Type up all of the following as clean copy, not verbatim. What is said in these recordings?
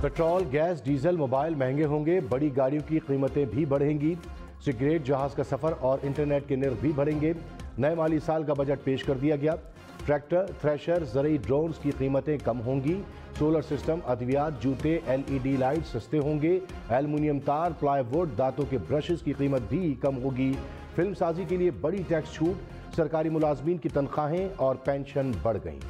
Petrol, gas, diesel, mobile महंगे होंगे, बड़ी गाड़ियों की कीमतें भी बढ़ेंगी। सिगरेट, जहाज का सफर और इंटरनेट के निर्ख भी बढ़ेंगे। नए माली साल का बजट पेश कर दिया गया। ट्रैक्टर, थ्रेशर, ज़रई ड्रोन्स की कीमतें कम होंगी। सोलर सिस्टम, अद्वियात, जूते, LED लाइट सस्ते होंगे। एल्युमिनियम तार, प्लाईवुड, दांतों के ब्रशेस की कीमत भी कम होगी। फिल्म साजी के लिए बड़ी टैक्स छूट। सरकारी मुलाजमीन की तनख्वाहें और पेंशन बढ़ गईं।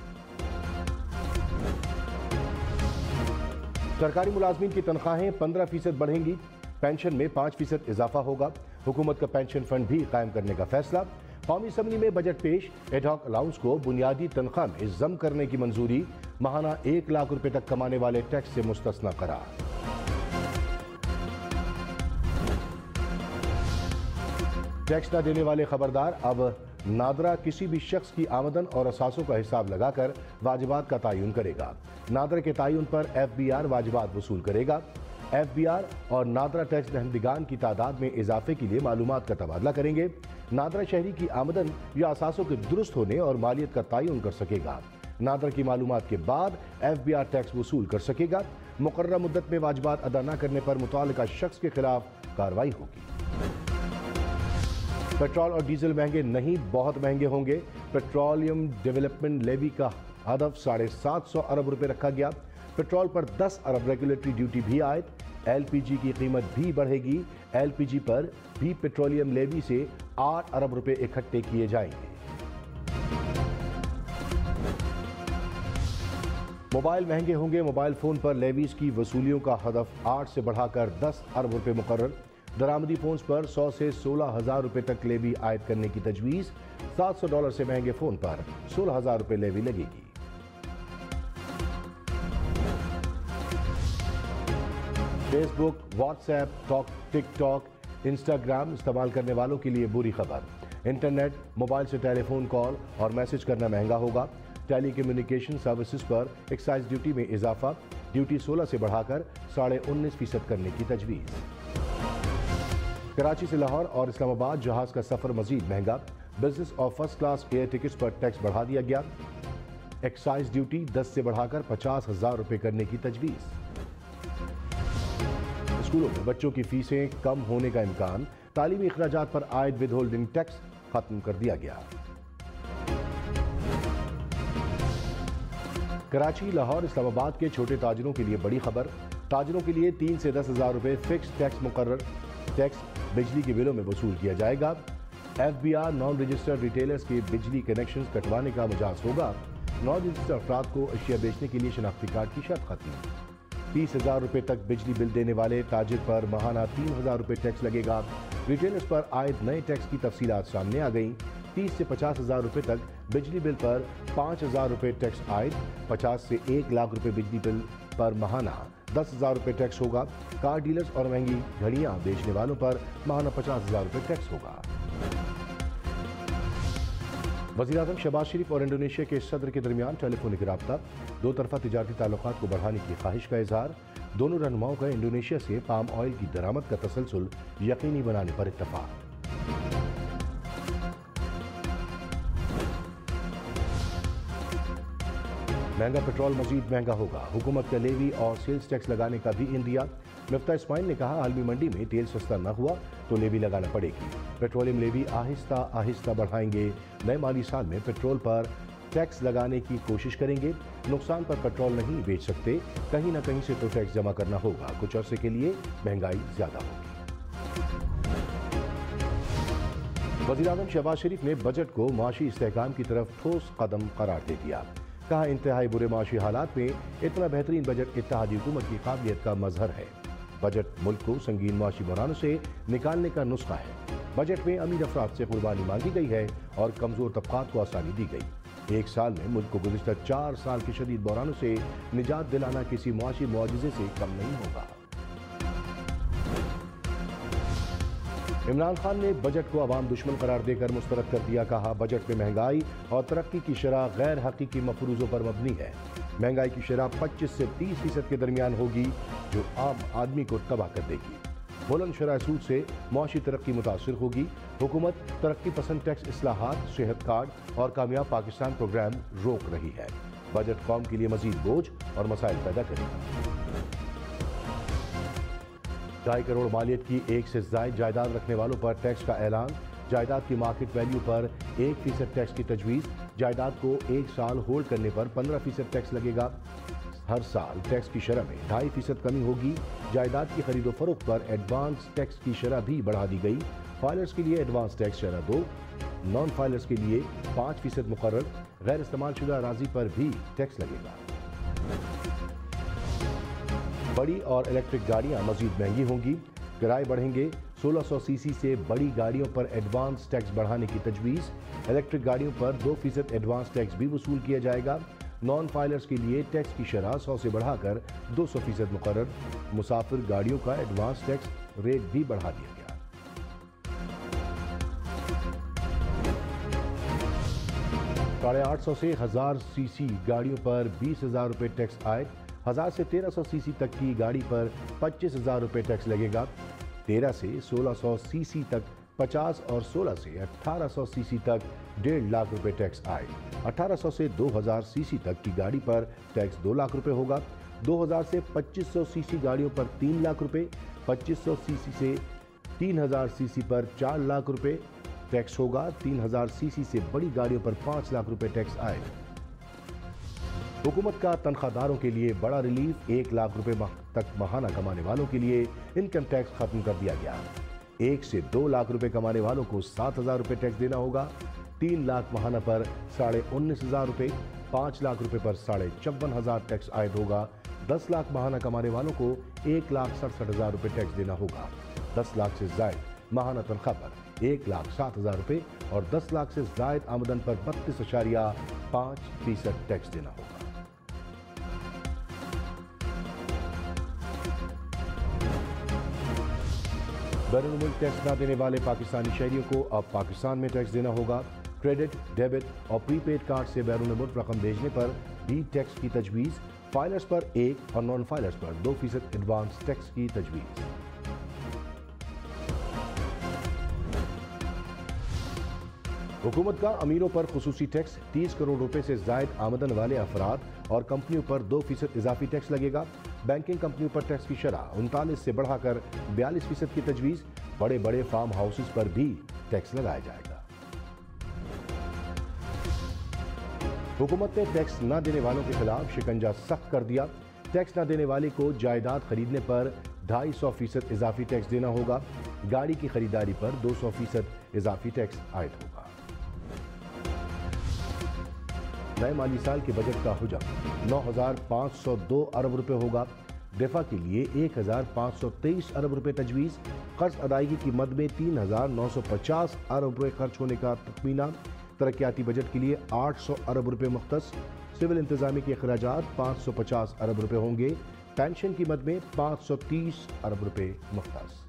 सरकारी मुलाजमीन की तनख्वाहें 15% बढ़ेंगी। पेंशन में 5% इजाफा होगा। हुकूमत का पेंशन फंड भी कायम करने का फैसला। कौमी असम्बली में बजट पेश। एडहॉक अलाउंस को बुनियादी तनख्वाह में जम करने की मंजूरी। माहाना 1 लाख रुपए तक कमाने वाले टैक्स से मुस्तस्ना करार। टैक्स न देने वाले खबरदार। अब नादरा किसी भी शख्स की आमदन और असासों का हिसाब लगाकर वाजिबात का तयन करेगा। नादरा के तयन पर FBR वाजिबात वसूल करेगा। FBR और नादरा टैक्स दहंदगान की तादाद में इजाफे के लिए मालूमात का तबादला करेंगे। नादरा शहरी की आमदन या असासों के दुरुस्त होने और मालियत का तयन कर सकेगा। नादरा की मालूमात के बाद FBR टैक्स वसूल कर सकेगा। मुकर्रर मुद्दत में वाजिबात अदा न करने पर मुतालिका शख्स के खिलाफ कार्रवाई होगी। पेट्रोल और डीजल महंगे नहीं, बहुत महंगे होंगे। पेट्रोलियम डेवलपमेंट लेवी का हदफ 750 अरब रुपए रखा गया। पेट्रोल पर 10 अरब रेगुलेटरी ड्यूटी भी आयद। LPG की कीमत भी बढ़ेगी। LPG पर भी पेट्रोलियम लेवी से 8 अरब रुपए इकट्ठे किए जाएंगे। मोबाइल महंगे होंगे। मोबाइल फोन पर लेवीज की वसूलियों का हदफ 8 से बढ़ाकर 10 अरब रुपए मुकर्रर। दरामदी फोन्स पर 100 से 16,000 रुपए तक लेवी आयद करने की तजवीज़। $700 से महंगे फोन पर 16,000 रुपए लेवी लगेगी। फेसबुक, व्हाट्सएप, टिकटॉक, इंस्टाग्राम इस्तेमाल करने वालों के लिए बुरी खबर। इंटरनेट, मोबाइल से टेलीफोन कॉल और मैसेज करना महंगा होगा। टेली कम्युनिकेशन सर्विसेज पर एक्साइज ड्यूटी में इजाफा। ड्यूटी 16 से बढ़ाकर 19.5% करने की तजवीज़। कराची से लाहौर और इस्लामाबाद जहाज का सफर मजीद महंगा। बिजनेस और फर्स्ट क्लास एयर टिकट्स पर टैक्स बढ़ा दिया गया। एक्साइज ड्यूटी 10 से बढ़ाकर 50,000 रुपए करने की तजवीज़। स्कूलों में बच्चों की फीसें कम होने का इम्कान। तालीमी अखराजात पर आयद विद होल्डिंग टैक्स खत्म कर दिया गया। कराची, लाहौर, इस्लामाबाद के छोटे ताजिरों के लिए बड़ी खबर। ताजिरों के लिए 3 से 10,000 रुपए फिक्स टैक्स मुकर्रर। टैक्स बिजली के बिलों में वसूल किया जाएगा। FBR नॉन रजिस्टर्ड रिटेलर्स के बिजली कनेक्शंस कटवाने का मजाज होगा। नॉन रजिस्टर्ड अफराद को अशिया बेचने के लिए शनाख्ती कार्ड की शर्त खत्म। 30,000 रुपए तक बिजली बिल देने वाले ताजिर पर माहाना 3,000 रुपए टैक्स लगेगा। रिटेलर्स पर आयद नए टैक्स की तफसीलात सामने आ गई। 30 से 50,000 रुपए तक बिजली बिल पर 5,000 रुपए टैक्स आयद। 50 से 1 लाख रुपए बिजली बिल पर माहाना 10,000 रुपए टैक्स होगा। कार डीलर्स और महंगी घड़ियां बेचने वालों पर माहाना 50,000 रुपए टैक्स होगा। वज़ीर-ए-आज़म शहबाज शरीफ और इंडोनेशिया के सदर के दरमियान टेलीफोनिक राब्ता। दो तरफा तिजारती ताल्लुकात को बढ़ाने की ख्वाहिश का इजहार। दोनों रहनुमाओं का इंडोनेशिया से पाम ऑयल की दरामद का तसलसल यकीनी बनाने पर इत्तफाक। महंगा पेट्रोल मजीद महंगा होगा। हुकूमत का लेवी और सेल्स टैक्स लगाने का भी इंदिया। मिफ्ता इस्माइल ने कहा, आलमी मंडी में तेल सस्ता न हुआ तो लेवी लगाना पड़ेगी। पेट्रोलियम लेवी आहिस्ता आहिस्ता बढ़ाएंगे। नए माली साल में पेट्रोल पर टैक्स लगाने की कोशिश करेंगे। नुकसान पर पेट्रोल नहीं बेच सकते। कहीं ना कहीं से तो टैक्स जमा करना होगा। कुछ अरसे के लिए महंगाई ज्यादा होगी। वज़ीर-ए-आज़म शहबाज शरीफ ने बजट को माशी इस्तेहकाम की तरफ ठोस कदम करार दे दिया। कहा, इंतहाई बुरे माशी हालात में इतना बेहतरीन बजट इत्तेहादी हुकूमत की काबिलियत का मजहर है। बजट मुल्क को संगीन माशी बहरानों से निकालने का नुस्खा है। बजट में अमीर अफराद से कुर्बानी मांगी गई है और कमजोर तबकात को आसानी दी गई। एक साल में मुल्क को गुज़िश्ता 4 साल की शदीद बहरानों से निजात दिलाना किसी मुआशी मुआजिज़े से कम नहीं होगा। इमरान खान ने बजट को अवाम दुश्मन करार देकर मुस्तरद कर दिया। कहा, बजट में महंगाई और तरक्की की शरह गैर हकीकी मफरूज़ों पर मबनी है। महंगाई की शरह 25 से 30% के दरमियान होगी, जो आम आदमी को तबाह कर देगी। बुलंद शरह सूद से मुआशी तरक्की मुतासिर होगी। हुकूमत तरक्की पसंद टैक्स इस्लाहात, सेहत कार्ड और कामयाब पाकिस्तान प्रोग्राम रोक रही है। बजट कौम के लिए मजीद बोझ और मसाइल पैदा करेगा। 2.5 करोड़ मालियत की एक से ज़ायद जायदाद रखने वालों पर टैक्स का ऐलान। जायदाद की मार्केट वैल्यू पर 1% टैक्स की तजवीज़। जायदाद को 1 साल होल्ड करने पर 15% टैक्स लगेगा। हर साल टैक्स की शरह में 2.5% कमी होगी। जायदाद की खरीदो फरोख्त पर एडवांस टैक्स की शरह भी बढ़ा दी गई। फाइलर्स के लिए एडवांस टैक्स शरह 2, नॉन फाइलर्स के लिए 5% मुकर्रर। गैर इस्तेमाल शुदा अराजी पर भी टैक्स लगेगा। बड़ी और इलेक्ट्रिक गाड़ियां मजीद महंगी होंगी। किराए बढ़ेंगे। 1600 सीसी से बड़ी गाड़ियों पर एडवांस टैक्स बढ़ाने की तजवीज़। इलेक्ट्रिक गाड़ियों पर 2% एडवांस टैक्स भी वसूल किया जाएगा। नॉन फाइलर्स के लिए टैक्स की शरह 100 से बढ़ाकर 200% मुकर्रर। मुसाफिर गाड़ियों का एडवांस टैक्स रेट भी बढ़ा दिया गया। 850 से 1000 सीसी गाड़ियों पर 20,000 रुपये टैक्स आए। 1000 से 1300 सीसी तक की गाड़ी पर 25,000 रुपये टैक्स लगेगा। 13 से 1600 सीसी तक 50 और 16 से 1800 सीसी तक 1.5 लाख रुपए टैक्स आए। 1800 से 2000 सीसी तक की गाड़ी पर टैक्स 2 लाख रुपए होगा। 2000 से 2500 सीसी गाड़ियों पर 3 लाख रुपए। 2500 सीसी से 3000 सीसी पर 4 लाख रुपए टैक्स होगा। 3000 सीसी से बड़ी गाड़ियों पर 5 लाख रुपए टैक्स आएगा। हुकूमत का तनख्वाहदारों के लिए बड़ा रिलीफ। 1 लाख रुपए तक माहाना कमाने वालों के लिए इनकम टैक्स खत्म कर दिया गया। 1 से 2 लाख रुपए कमाने वालों को 7,000 रुपए टैक्स देना होगा। 3 लाख माहाना पर 19,500 रुपए। 5 लाख रुपए पर 54,500 टैक्स आयद होगा। 10 लाख माहाना कमाने वालों को 1,67,000 रुपए टैक्स देना होगा। 10 लाख से जायद माहाना तनख्वाह पर 1,07,000 रुपए और 10 लाख से जायद आमदन पर 32.5% टैक्स देना होगा। बैरून मुल्क टैक्स न देने वाले पाकिस्तानी शहरियों को अब पाकिस्तान में टैक्स देना होगा। क्रेडिट, डेबिट और प्रीपेड कार्ड से बैरून मुल्क रकम भेजने पर भी टैक्स की तजवीज़। फाइलर्स पर 1 और नॉन फाइलर्स पर 2% एडवांस टैक्स की तजवीज़। हुकूमत का अमीरों पर खुसूसी टैक्स। 30 करोड़ रुपए से जायद आमदन वाले अफराद और कंपनियों पर 2% इजाफी टैक्स लगेगा। बैंकिंग कंपनियों पर टैक्स की शरह 39 से बढ़ाकर 42% की तजवीज़। बड़े बड़े फार्म हाउसेस पर भी टैक्स लगाया जाएगा। हुकूमत ने टैक्स न देने वालों के खिलाफ शिकंजा सख्त कर दिया। टैक्स न देने वाले को जायदाद खरीदने पर 250% इजाफी टैक्स देना होगा। गाड़ी की खरीदारी पर 200% इजाफी टैक्स आयद होगा। नए माली साल के बजट का हुजम 9,502 अरब रुपए होगा। दिफा के लिए 1,523 अरब रुपए तजवीज़। कर्ज अदायगी की मद में 3,950 अरब रुपए खर्च होने का तखमीना। तरक्याती बजट के लिए 800 अरब रुपए मुख्तस। सिविल इंतजामी के अखराजात 550 अरब रुपए होंगे। पेंशन की मद में 530 अरब रुपए मुख्तस।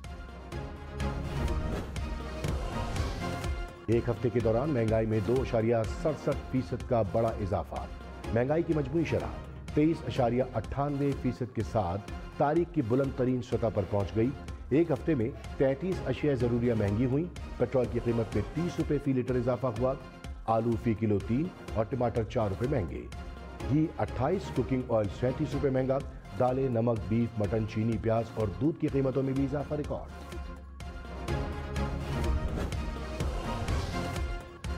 एक हफ्ते के दौरान महंगाई में 2.67% का बड़ा इजाफा। महंगाई की मजमूई शरह 23.98% के साथ तारीख की बुलंद तरीन सतह पर पहुंच गई। एक हफ्ते में 33 अशिया ज़रूरिया महंगी हुई। पेट्रोल की कीमत में 30 रुपए फी लीटर इजाफा हुआ। आलू फी किलो 3 और टमाटर 4 रुपए महंगे। घी 28, कुकिंग ऑयल 37 रुपए महंगा। दालें, नमक, बीफ, मटन, चीनी, प्याज और दूध की कीमतों में भी इजाफा रिकॉर्ड।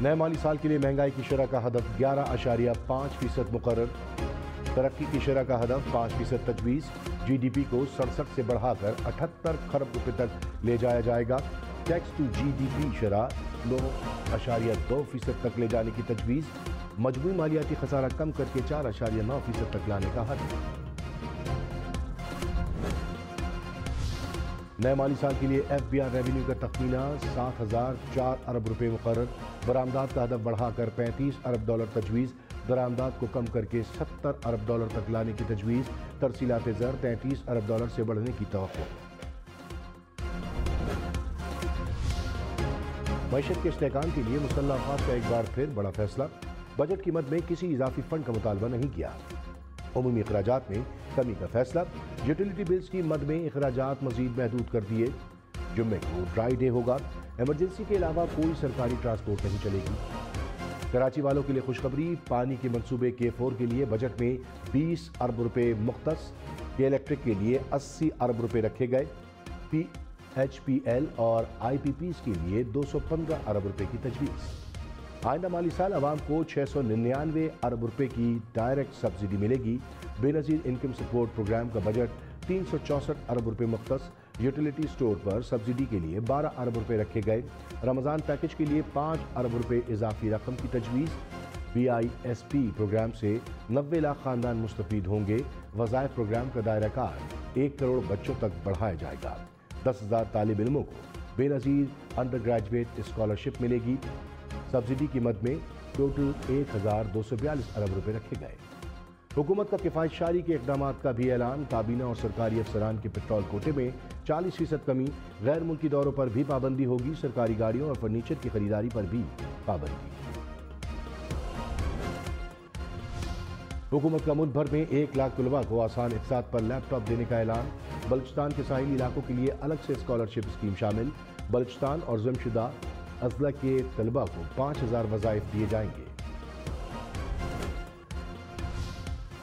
नए माली साल के लिए महंगाई की शरह का हदफ 11.5% मुकर्रर। तरक्की की शरह का हदफ 5% तजवीज़। GDP को 67 से बढ़ाकर 78 खरब रुपए तक ले जाया जाएगा। टैक्स टू GDP शरह 9.2% तक ले जाने की तजवीज़। मजमूई मालियाती खसारा कम करके 4.9% तक लाने का हदफ। नए माली साल के लिए FBI रेवेन्यू का तखमीना 7,004 अरब रुपए मुकर्रर। बरामदात का हदफ बढ़ाकर 35 अरब डॉलर तजवीज़। बरामदात को कम करके 70 अरब डॉलर तक लाने की तजवीज़। तरसीलात ज़र 33 अरब डॉलर से बढ़ने की तवक्को। मईशत के इस्तेहकाम के लिए मुसल्लह अफवाज का एक बार फिर बड़ा फैसला। बजट की मद में किसी इजाफी फंड का मुतालबा नहीं किया। उमूमी अखराजात में कमी का फैसला। यूटिलिटी बिल्स की मद में अखराजात मजीद महदूद कर दिए। जुम्मे को ड्राई डे होगा। इमरजेंसी के अलावा कोई सरकारी ट्रांसपोर्ट नहीं चलेगी। कराची वालों के लिए खुशखबरी। पानी के मंसूबे K4 के लिए बजट में 20 अरब रुपए मुख्तस। इलेक्ट्रिक के लिए 80 अरब रुपए रखे गए। HPL और IPPs के लिए 215 अरब रुपए की तजवीज़। आइंदा माली साल अवाम को 699 अरब रुपए की डायरेक्ट सब्सिडी मिलेगी। बेनज़ीर इनकम सपोर्ट प्रोग्राम का बजट 364 अरब रुपए मुख्तस। यूटिलिटी स्टोर पर सब्सिडी के लिए 12 अरब रुपए रखे गए। रमज़ान पैकेज के लिए 5 अरब रुपए इजाफी रकम की तजवीज़। BISP प्रोग्राम से 90 लाख खानदान मुस्तफीद होंगे। वज़ाइफ प्रोग्राम का दायरा कार 1 करोड़ बच्चों तक बढ़ाया जाएगा। 10,000 तालिब इल्मों को बेनज़ीर अंडर ग्रेजुएट स्कॉलरशिप मिलेगी। सब्सिडी की मद में टोटल 1,242 अरब रुपए रखे गए। हुकूमत का किफ़ायतशारी के इक़दाम का भी ऐलान। काबीना और सरकारी अफसरान के पेट्रोल कोटे में 40% कमी। गैर मुल्की दौरों पर भी पाबंदी होगी। सरकारी गाड़ियों और फर्नीचर की खरीदारी पर भी पाबंदी। हुकूमत का मुल्क भर में 1 लाख तलबा को आसान इक़्तिसाद पर लैपटॉप देने का ऐलान। बलूचिस्तान के साहिली इलाकों के लिए अलग से स्कॉलरशिप स्कीम शामिल। बलूचिस्तान और ज़िम्मेदार अजला के तलबा को 5,000 वज़ाइफ दिए जाएंगे।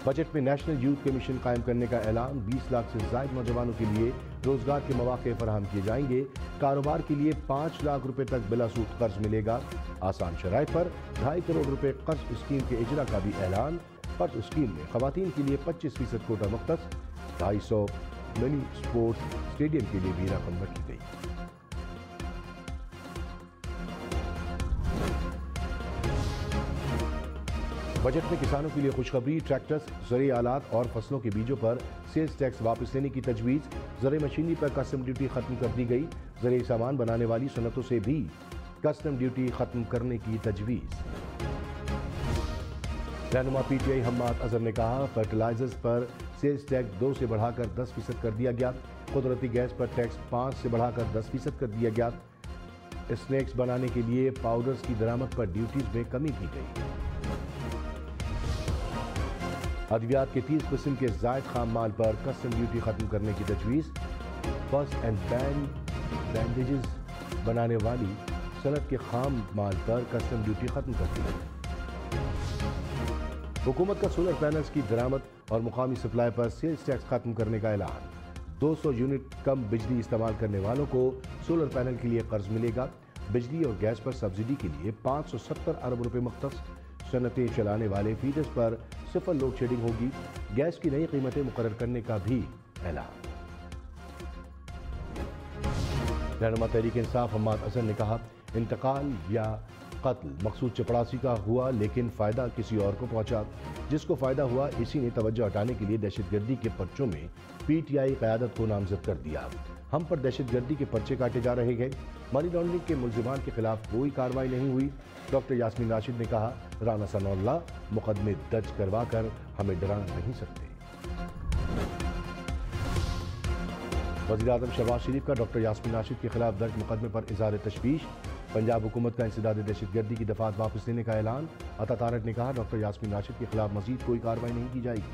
बजट में नेशनल यूथ कमीशन कायम करने का ऐलान। 20 लाख से ज़ायद नौजवानों के लिए रोजगार के मौके फराहम किए जाएंगे। कारोबार के लिए 5 लाख रुपए तक बिला सूद कर्ज मिलेगा। आसान शराइत पर 2.5 करोड़ रुपए कर्ज स्कीम के इजरा का भी ऐलान। कर्ज स्कीम में खवातीन के लिए 25% कोटा मुख्तस। 250 मिनी स्पोर्ट्स स्टेडियम के लिए भी रकम रखी गई। बजट में किसानों के लिए खुशखबरी। ट्रैक्टर्स, ज़रूरी आलात और फसलों के बीजों पर सेल्स टैक्स वापस लेने की तजवीज़। ज़रूरी मशीनरी पर कस्टम ड्यूटी खत्म कर दी गई। ज़रूरी सामान बनाने वाली सनतों से भी कस्टम ड्यूटी खत्म करने की तजवीज़। रहनुमा PTI हम्माद अजहर ने कहा, फर्टिलाइजर्स पर सेल्स टैक्स 2 से बढ़ाकर 10% कर दिया गया। कुदरती गैस पर टैक्स 5 से बढ़ाकर 10% कर दिया गया। स्नैक्स बनाने के लिए पाउडर्स की दरामद पर ड्यूटीज में कमी की गई। अद्वियात के 30 किस्म के जायद खाम माल पर कस्टम ड्यूटी खत्म करने की तजवीज़। फर्स्ट एंड बैंडेजेस बनाने वाली सनत के खाम माल पर कस्टम ड्यूटी खत्म कर दी। हुकूमत का सोलर पैनल्स की दरामद और मुकामी सप्लाई पर सेल्स टैक्स खत्म करने का ऐलान। 200 यूनिट कम बिजली इस्तेमाल करने वालों को सोलर पैनल के लिए कर्ज मिलेगा। बिजली और गैस पर सब्सिडी के लिए 570 अरब रुपए मुख्तस। सनतें चलाने वाले फीडर्स पर 0 लोड शेडिंग होगी। गैस की नई कीमतें मुकर्रर करने का भी ऐलान। रहनुमा तहरीक इंसाफ हम्माद अजहर ने कहा, इंतकाल या कत्ल मकसूद चपड़ासी का हुआ लेकिन फ़ायदा किसी और को पहुंचा। जिसको फ़ायदा हुआ इसी ने तवज्जो हटाने के लिए दहशतगर्दी के पर्चों में PTI क़यादत को नामजद कर दिया। हम पर दहशतगर्दी के पर्चे काटे जा रहे हैं। मनी लॉन्ड्रिंग के मुल्जिमान के खिलाफ कोई कार्रवाई नहीं हुई। डॉक्टर यास्मीन राशिद ने कहा, राना सनाउल्लाह मुकदमे दर्ज करवा कर हमें डरा नहीं सकते। वज़ीर-ए-आज़म शहबाज शरीफ का डॉक्टर यास्मीन राशिद के खिलाफ दर्ज मुकदमे पर इज़हार तशवीश। पंजाब हुकूमत का इंसदाद दहशतगर्दी की दफात वापस लेने का ऐलान। अता तारक ने कहा, डॉक्टर यास्मीन राशिद के खिलाफ मजीद कोई कार्रवाई नहीं की जाएगी।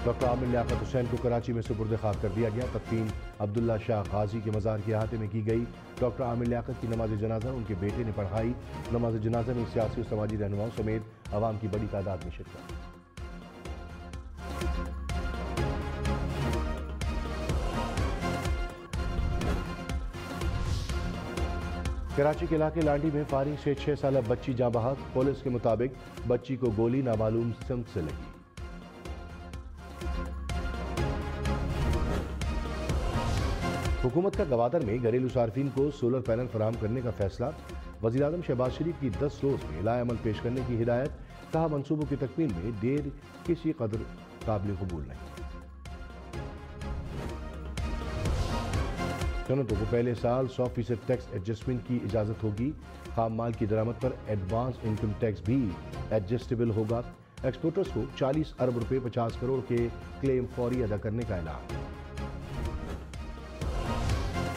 डॉक्टर आमिर लियाकत हुसैन को कराची में सुपुर्द खाक कर दिया गया। तदफीन अब्दुल्ला शाह गाजी के मज़ार के अहाते में की गई। डॉक्टर आमिर लियाकत की नमाज जनाजा उनके बेटे ने पढ़ाई। नमाज जनाजा में सियासी और समाजी रहनुमाओं समेत अवाम की बड़ी तादाद में शिरकत। कराची के इलाके लांडी में फायरिंग से 6 साला बच्ची जाँ बहक। पुलिस के मुताबिक बच्ची को गोली नामालूम सिमत से लगी। हुकूमत का गवादर में घरेलू सार्फिन को सोलर पैनल फराहम करने का फैसला। वज़ीर-ए-आज़म शहबाज शरीफ की 10 रोज़ में लाएअमल पेश करने की हिदायत। कहा, मनसूबों की तकमील में देर किसी कदर काबिल कबूल नहीं। सनतों को पहले साल 100% टैक्स एडजस्टमेंट की इजाज़त होगी। खाम माल की दरामद पर एडवांस इनकम टैक्स भी एडजस्टेबल होगा। एक्सपोर्टर्स को 40 अरब रुपए 50 करोड़ के क्लेम फौरी अदा करने का ऐलान।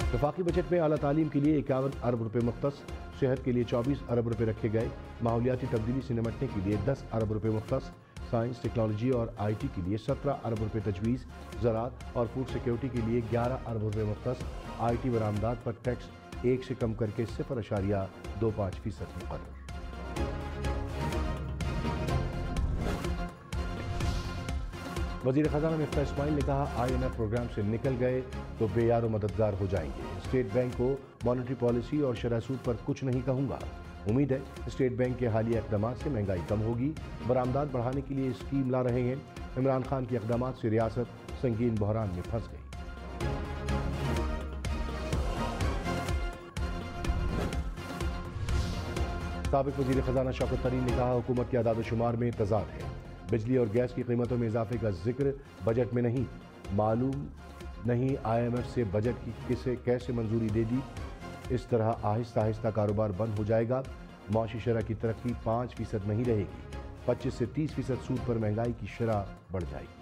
वफाकी बजट में आला तालीम के लिए 51 अरब रुपए मुख्तस। सेहत के लिए 24 अरब रुपए रखे गए। माहौलियाती तब्दीली से निपटने के लिए 10 अरब रुपए मुख्तस। साइंस, टेक्नोलॉजी और IT के लिए 17 अरब रुपए तजवीज़। ज़राअत और फूड सिक्योरिटी के लिए 11 अरब रुपए मुख्तस। IT बरामदात पर टैक्स 1 से कम करके 0.25% मुकर्रर। वज़ीर ख़ज़ाना मिफ्ता इस्माइल ने कहा, IMF प्रोग्राम से निकल गए तो बेयार मददगार हो जाएंगे। स्टेट बैंक को मॉनेटरी पॉलिसी और शरह सूद पर कुछ नहीं कहूँगा। उम्मीद है स्टेट बैंक के हालिया इक़दाम से महंगाई कम होगी। बरामदात बढ़ाने के लिए स्कीम ला रहे हैं। इमरान खान के इक़दाम से रियासत संगीन बहरान में फंस गई। साबिक़ वज़ीर ख़ज़ाना शौकत तरीन ने कहा, हुकूमत के अदाद शुमार में तज़ाद है। बिजली और गैस की कीमतों में इजाफे का जिक्र बजट में नहीं। मालूम नहीं IMF से बजट की कैसे मंजूरी दे दी। इस तरह आहिस्ता आहिस्ता कारोबार बंद हो जाएगा। माशी शरह की तरक्की 5% नहीं रहेगी। 25 से 30% सूद पर महंगाई की शरह बढ़ जाएगी।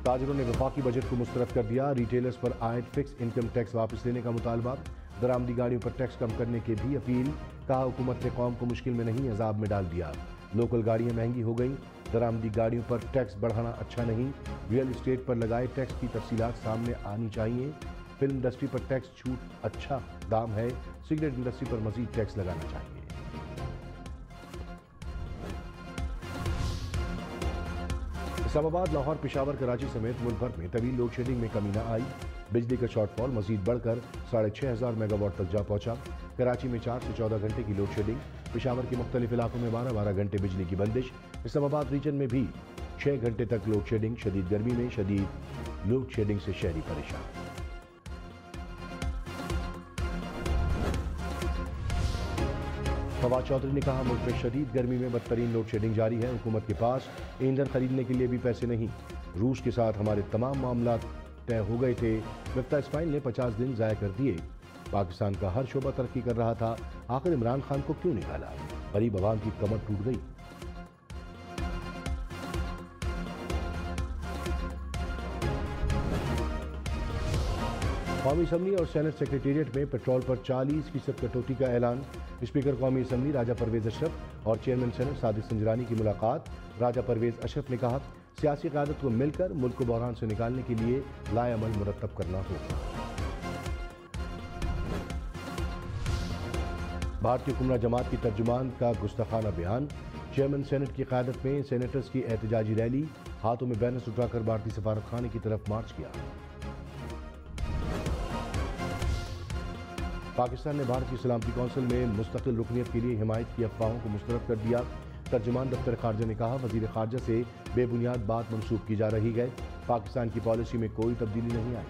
ताजरों ने वफाकी बजट को मुस्तरद कर दिया। रिटेलर्स पर आयद फिक्स इनकम टैक्स वापस लेने का मुतालबा। दरामदी गाड़ियों पर टैक्स कम करने की भी अपील। कहा, हुकूमत ने कौम को मुश्किल में नहीं अजाब में डाल दिया। लोकल गाड़ियां महंगी हो गई। दरामदी गाड़ियों पर टैक्स बढ़ाना अच्छा नहीं। रियल इस्टेट पर लगाए टैक्स की तफसीलात सामने आनी चाहिए। फिल्म इंडस्ट्री पर टैक्स छूट अच्छा दाम है। सिगरेट इंडस्ट्री पर मजीद टैक्स लगाना चाहिए। इस्लामाबाद, लाहौर, पेशावर, कराची समेत मुल्क भर में तवील लोड शेडिंग में कमी न आई। बिजली का शॉर्टफॉल मजीद बढ़कर 6500 मेगावाट तक जा पहुंचा। कराची में 4 से 14 घंटे की लोड शेडिंग। पेशावर के मुख्तलिफ इलाकों में 12-12 घंटे बिजली की बंदिश। इस्लामाबाद रीजन में भी 6 घंटे तक लोड शेडिंग। शदीद गर्मी में शदीद लोड शेडिंग से शहरी परेशान। फवाद चौधरी ने कहा, मुल्क में शदीद गर्मी में बदतरीन लोड शेडिंग जारी है। हुकूमत के पास ईंधन खरीदने के लिए भी पैसे नहीं। रूस के साथ हमारे तमाम मामला तय हो गए थे। मिफ्ता इस्माइल ने 50 दिन ज़ाया कर दिए। पाकिस्तान का हर शोबा तरक्की कर रहा था, आखिर इमरान खान को क्यों निकाला? गरीब अवाम की कमर टूट गई। कौमी असम्बली और सेनेट सेक्रेटेरिएट में पेट्रोल पर 40% कटौती का ऐलान। स्पीकर कौमी असम्बली राजा परवेज अशरफ और चेयरमैन सेनेट सादिक संजरानी की मुलाकात। राजा परवेज अशरफ ने कहा, सियासी क़यादत को मिलकर मुल्क को बहरान से निकालने के लिए लाएअमल मुरतब करना होगा। भारतीय हुक्मरान जमात की तर्जुमान का गुस्ताखाना बयान। चेयरमैन सेनेट की क़यादत में सेनेटर्स की एहतजाजी रैली। हाथों में बैनर्स उठाकर भारतीय सफारत खाने की तरफ मार्च किया। पाकिस्तान ने भारत की सलामती कौंसिल में मुस्तकिल रुकनियत के लिए हिमायत की अफवाहों को मुस्तरद कर दिया। तर्जुमान दफ्तर खारजा ने कहा, वजीर खारजा से बेबुनियाद बात मंसूब की जा रही है। पाकिस्तान की पॉलिसी में कोई तब्दीली नहीं आई।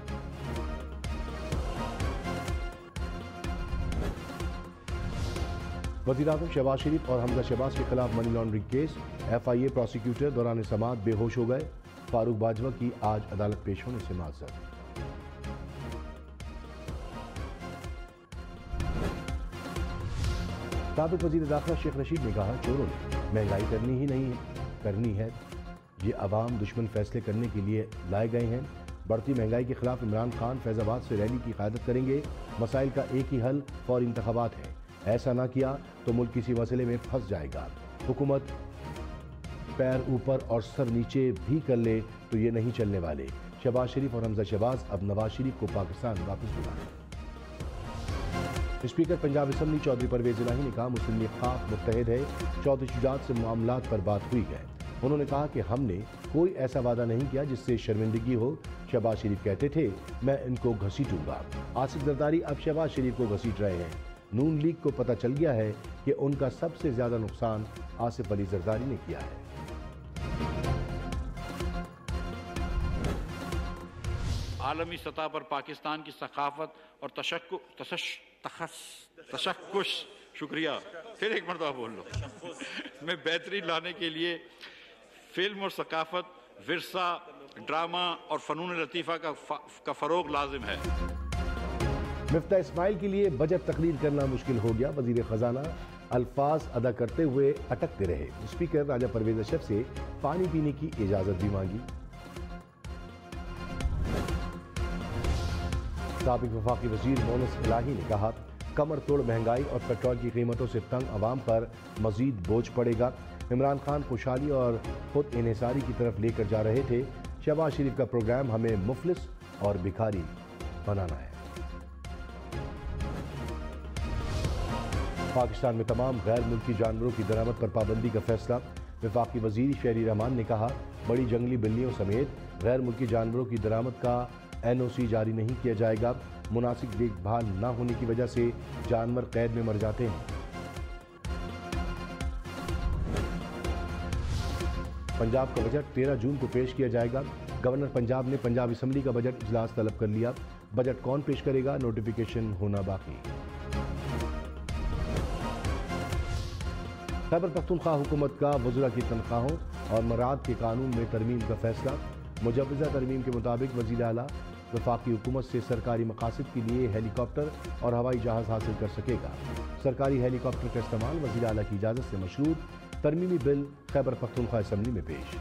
वज़ीर आज़म शहबाज शरीफ और हमजा शहबाज के खिलाफ money laundering case. FIA prosecutor दौरान समाअत बेहोश हो गए। फारूक बाजवा की आज अदालत पेश होने से माज़रत। साबिक़ वज़ीर दाखिला शेख रशीद ने कहा, चोरों ने महंगाई करनी है। ये अवाम दुश्मन फैसले करने के लिए लाए गए हैं। बढ़ती महंगाई के खिलाफ इमरान खान फैज़ाबाद से रैली की क़यादत करेंगे। मसाइल का एक ही हल फौरी इंतख़ाबात है। ऐसा ना किया तो मुल्क किसी मसले में फंस जाएगा। हुकूमत पैर ऊपर और सर नीचे भी कर ले तो ये नहीं चलने वाले। शहबाज शरीफ और हमजा शहबाज अब नवाज शरीफ को पाकिस्तान वापस बुलाएं। स्पीकर पंजाब असम्बली चौधरी परवेज इलाही ने कहा, मुस्लिम लीग खाक मुत्तहिद है। चौधरी शुजात से मामलात पर बात हुई है। उन्होंने कहा कि हमने कोई ऐसा वादा नहीं किया जिससे शर्मिंदगी हो। शहबाज शरीफ कहते थे, मैं इनको घसीटूंगा। आसिफ जरदारी अब शहबाज शरीफ को घसीट रहे हैं। नून लीग को पता चल गया है कि उनका सबसे ज्यादा नुकसान आसिफ अली जरदारी ने किया है। आलमी सतह पर पाकिस्तान की सकाफत और तशक्कुश शुक्रिया फिर एक मरतबा बोल लो में बेहतरी लाने के लिए फिल्म और सकाफत, विरसा, ड्रामा और फ़नून लतीफ़ा का फ़रोग़ लाजिम है। मिफ्ता इस्माइल के लिए बजट तकरीर करना मुश्किल हो गया। वज़ीर ख़ज़ाना अल्फाज अदा करते हुए अटकते रहे। स्पीकर राजा परवेज अशरफ से पानी पीने की इजाज़त भी मांगी। साबिक़ वफाकी वज़ीर मोनस इलाही ने कहा, कमर तोड़ महंगाई और पेट्रोल की कीमतों से तंग अवाम पर मज़ीद बोझ पड़ेगा। इमरान खान खुशहाली और खुद इन्हिसारी की तरफ लेकर जा रहे थे। शहबाज शरीफ का प्रोग्राम हमें मुफलिस और भिखारी बनाना है। پاکستان میں تمام غیر ملکی جانوروں کی درآمد پر پابندی کا فیصلہ۔ وفاقی وزیر شہری رحمان نے کہا بڑی جنگلی بلیوں سمیت غیر ملکی جانوروں کی درآمد کا NOC جاری نہیں کیا جائے گا۔ مناسب دیکھ بھال نہ ہونے کی وجہ سے جانور قید میں مر جاتے ہیں۔ پنجاب کا بجٹ 13 جون کو پیش کیا جائے گا۔ گورنر پنجاب نے پنجاب اسمبلی کا بجٹ اجلاس طلب کر لیا۔ بجٹ کون پیش کرے گا، نوٹیفیکیشن ہونا باقی۔ خیبر پختونخوا حکومت کا وزراء کی تنخواہوں اور مراعات کے قانون میں ترمیم کا فیصلہ۔ مجوزہ ترمیم کے مطابق وزیر اعلیٰ وفاقی حکومت سے سرکاری مقاصد کے لیے ہیلی کاپٹر اور ہوائی جہاز حاصل کر سکے گا۔ سرکاری ہیلی کاپٹر کا استعمال وزیر اعلیٰ کی اجازت سے مشروط۔ ترمیمی بل خیبر پختونخوا اسمبلی میں پیش۔